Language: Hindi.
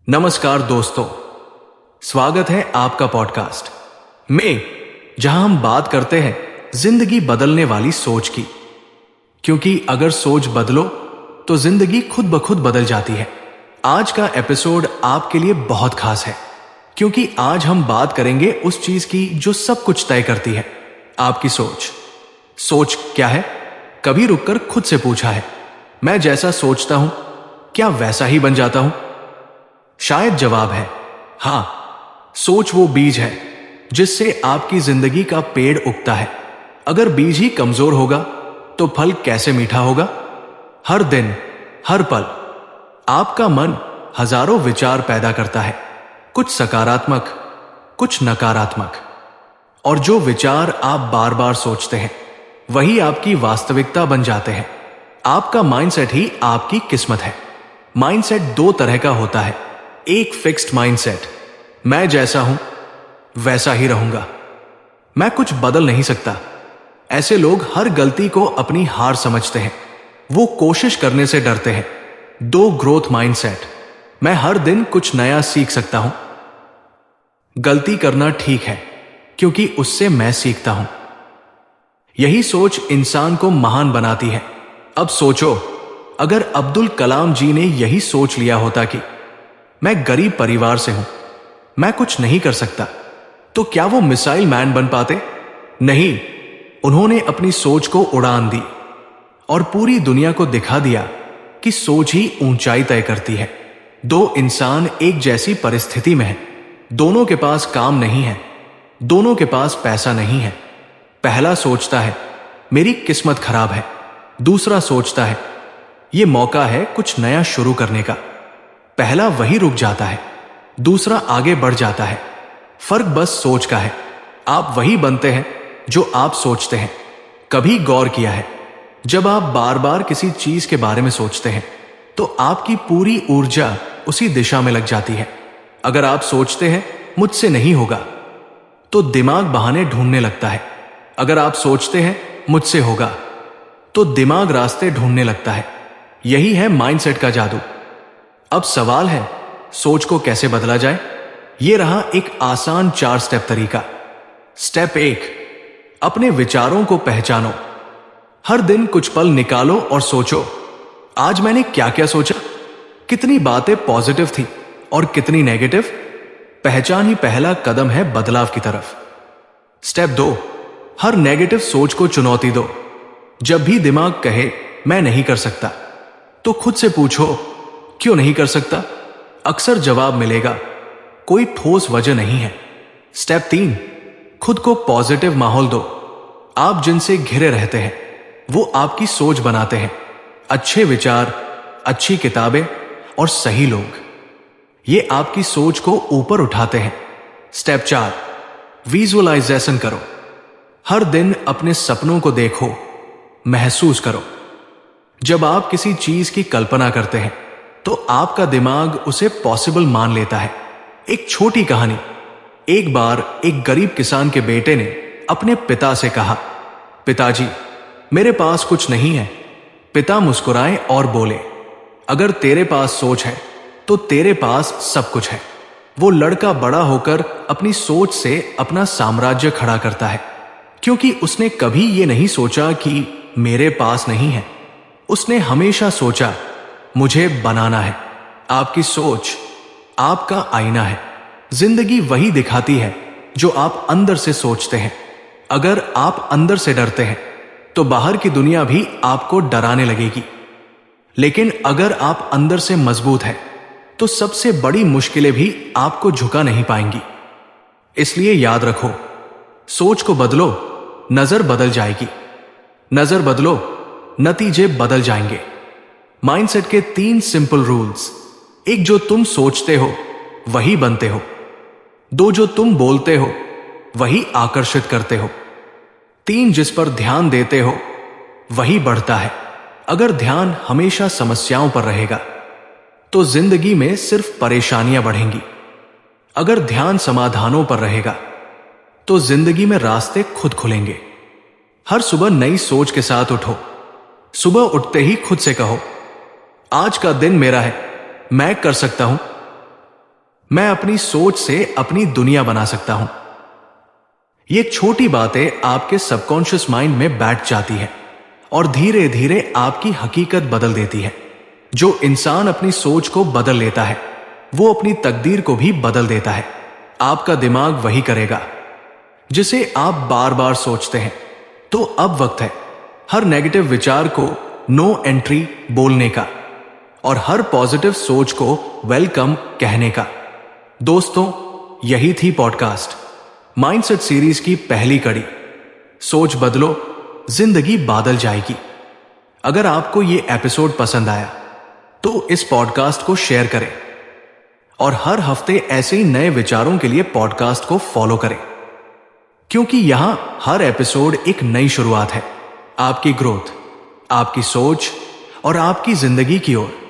नमस्कार दोस्तों, स्वागत है आपका पॉडकास्ट में, जहां हम बात करते हैं जिंदगी बदलने वाली सोच की। क्योंकि अगर सोच बदलो तो जिंदगी खुद ब खुद बदल जाती है। आज का एपिसोड आपके लिए बहुत खास है, क्योंकि आज हम बात करेंगे उस चीज की जो सब कुछ तय करती है, आपकी सोच। सोच क्या है? कभी रुककर खुद से पूछा है, मैं जैसा सोचता हूं क्या वैसा ही बन जाता हूं? शायद जवाब है हां। सोच वो बीज है जिससे आपकी जिंदगी का पेड़ उगता है। अगर बीज ही कमजोर होगा तो फल कैसे मीठा होगा? हर दिन, हर पल आपका मन हजारों विचार पैदा करता है, कुछ सकारात्मक, कुछ नकारात्मक। और जो विचार आप बार बार सोचते हैं वही आपकी वास्तविकता बन जाते हैं। आपका माइंडसेट ही आपकी किस्मत है। माइंडसेट दो तरह का होता है। एक फिक्स्ड माइंडसेट, मैं जैसा हूं वैसा ही रहूंगा, मैं कुछ बदल नहीं सकता। ऐसे लोग हर गलती को अपनी हार समझते हैं, वो कोशिश करने से डरते हैं। दो ग्रोथ माइंडसेट, मैं हर दिन कुछ नया सीख सकता हूं। गलती करना ठीक है क्योंकि उससे मैं सीखता हूं। यही सोच इंसान को महान बनाती है। अब सोचो, अगर अब्दुल कलाम जी ने यही सोच लिया होता कि मैं गरीब परिवार से हूं, मैं कुछ नहीं कर सकता, तो क्या वो मिसाइल मैन बन पाते? नहीं, उन्होंने अपनी सोच को उड़ान दी और पूरी दुनिया को दिखा दिया कि सोच ही ऊंचाई तय करती है। दो इंसान एक जैसी परिस्थिति में हैं, दोनों के पास काम नहीं है, दोनों के पास पैसा नहीं है। पहला सोचता है मेरी किस्मत खराब है, दूसरा सोचता है यह मौका है कुछ नया शुरू करने का। पहला वही रुक जाता है, दूसरा आगे बढ़ जाता है। फर्क बस सोच का है। आप वही बनते हैं जो आप सोचते हैं। कभी गौर किया है, जब आप बार बार किसी चीज के बारे में सोचते हैं तो आपकी पूरी ऊर्जा उसी दिशा में लग जाती है। अगर आप सोचते हैं मुझसे नहीं होगा तो दिमाग बहाने ढूंढने लगता है। अगर आप सोचते हैं मुझसे होगा तो दिमाग रास्ते ढूंढने लगता है। यही है माइंडसेट का जादू। अब सवाल है, सोच को कैसे बदला जाए? यह रहा एक आसान 4 स्टेप तरीका। स्टेप 1, अपने विचारों को पहचानो। हर दिन कुछ पल निकालो और सोचो, आज मैंने क्या क्या सोचा, कितनी बातें पॉजिटिव थी और कितनी नेगेटिव। पहचान ही पहला कदम है बदलाव की तरफ। स्टेप 2, हर नेगेटिव सोच को चुनौती दो। जब भी दिमाग कहे मैं नहीं कर सकता, तो खुद से पूछो क्यों नहीं कर सकता? अक्सर जवाब मिलेगा कोई ठोस वजह नहीं है। स्टेप 3, खुद को पॉजिटिव माहौल दो। आप जिनसे घिरे रहते हैं वो आपकी सोच बनाते हैं। अच्छे विचार, अच्छी किताबें और सही लोग, ये आपकी सोच को ऊपर उठाते हैं। स्टेप 4, विजुअलाइजेशन करो। हर दिन अपने सपनों को देखो, महसूस करो। जब आप किसी चीज की कल्पना करते हैं तो आपका दिमाग उसे पॉसिबल मान लेता है। एक छोटी कहानी। एक बार एक गरीब किसान के बेटे ने अपने पिता से कहा, पिताजी मेरे पास कुछ नहीं है। पिता मुस्कुराए और बोले, अगर तेरे पास सोच है तो तेरे पास सब कुछ है। वो लड़का बड़ा होकर अपनी सोच से अपना साम्राज्य खड़ा करता है, क्योंकि उसने कभी ये नहीं सोचा कि मेरे पास नहीं है। उसने हमेशा सोचा मुझे बनाना है। आपकी सोच आपका आईना है। जिंदगी वही दिखाती है जो आप अंदर से सोचते हैं। अगर आप अंदर से डरते हैं तो बाहर की दुनिया भी आपको डराने लगेगी। लेकिन अगर आप अंदर से मजबूत हैं तो सबसे बड़ी मुश्किलें भी आपको झुका नहीं पाएंगी। इसलिए याद रखो, सोच को बदलो, नजर बदल जाएगी। नजर बदलो, नतीजे बदल जाएंगे। माइंडसेट के 3 सिंपल रूल्स। 1, जो तुम सोचते हो वही बनते हो। 2, जो तुम बोलते हो वही आकर्षित करते हो। 3, जिस पर ध्यान देते हो वही बढ़ता है। अगर ध्यान हमेशा समस्याओं पर रहेगा तो जिंदगी में सिर्फ परेशानियां बढ़ेंगी। अगर ध्यान समाधानों पर रहेगा तो जिंदगी में रास्ते खुद खुलेंगे। हर सुबह नई सोच के साथ उठो। सुबह उठते ही खुद से कहो, आज का दिन मेरा है, मैं कर सकता हूं। मैं अपनी सोच से अपनी दुनिया बना सकता हूं। ये छोटी बातें आपके सबकॉन्शियस माइंड में बैठ जाती है और धीरे धीरे आपकी हकीकत बदल देती है। जो इंसान अपनी सोच को बदल लेता है वो अपनी तकदीर को भी बदल देता है। आपका दिमाग वही करेगा जिसे आप बार बार सोचते हैं। तो अब वक्त है हर नेगेटिव विचार को नो एंट्री बोलने का और हर पॉजिटिव सोच को वेलकम कहने का। दोस्तों, यही थी पॉडकास्ट माइंडसेट सीरीज की पहली कड़ी। सोच बदलो, जिंदगी बादल जाएगी। अगर आपको ये एपिसोड पसंद आया तो इस पॉडकास्ट को शेयर करें और हर हफ्ते ऐसे ही नए विचारों के लिए पॉडकास्ट को फॉलो करें, क्योंकि यहां हर एपिसोड एक नई शुरुआत है आपकी ग्रोथ, आपकी सोच और आपकी जिंदगी की ओर।